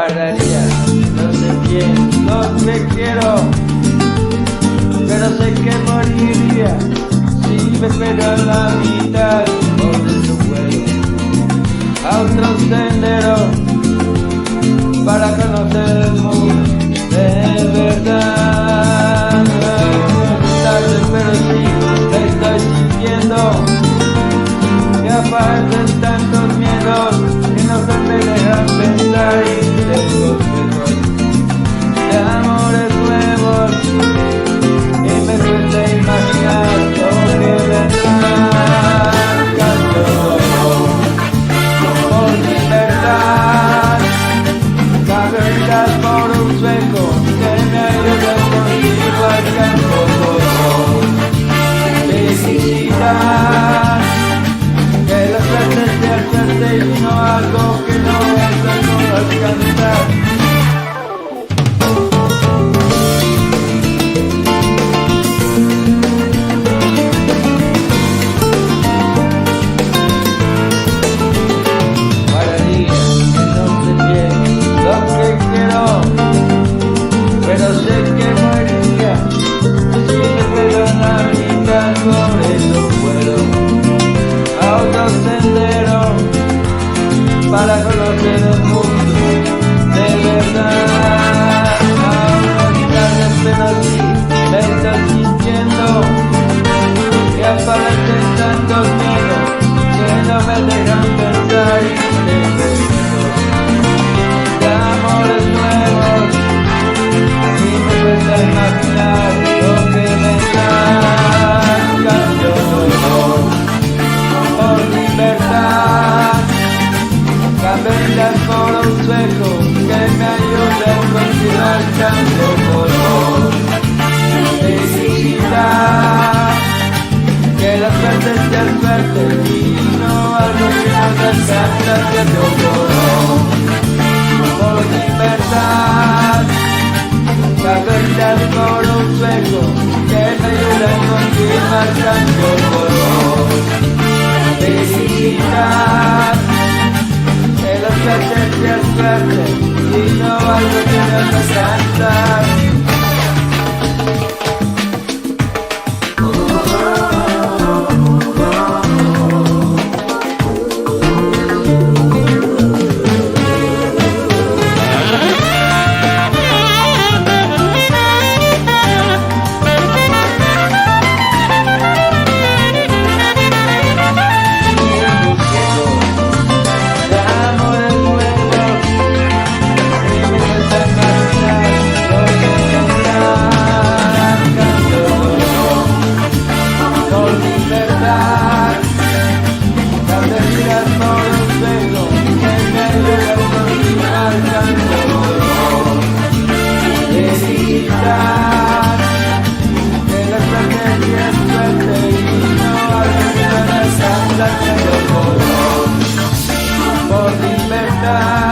Guardaría, no sé quién, lo que quiero, pero sé que moriría si me espero en la mitad. Por eso vuelo a otro sendero para conocer el mundo de verdad. Tarde, pero sí, me estoy sintiendo que aparecen tantos miedos que no se me dejan pensar, y tengo sueños de amores nuevos y me cuesta imaginar lo que vendrá. Canto por libertad, carreras por un sueño que me ayuda a continuar. Canto felicidad, que la suerte sea suerte y no algo que no es algo alcanzar. Pero sé que moriría si me pego en la mitad. Por eso vuelo a otro sendero para conocer el mundo de verdad. Ahora es tarde, pero sí me estoy sintiendo que aparecen tantos miedos que no me dejan pensar, y tengo sueños de amores nuevos y me cuesta imaginar lo que vendrá. Canto por libertad, camellas por un sueño que me ayude a continuar. Canto por felicidad, que la suerte sea suerte y no algo que nos alcanza. Canto por libertad, carreras por un sueño que me ayuda a continuar. Canto por felicidad, que la suerte sea suerte y no algo que nos alcanza. Por libertad.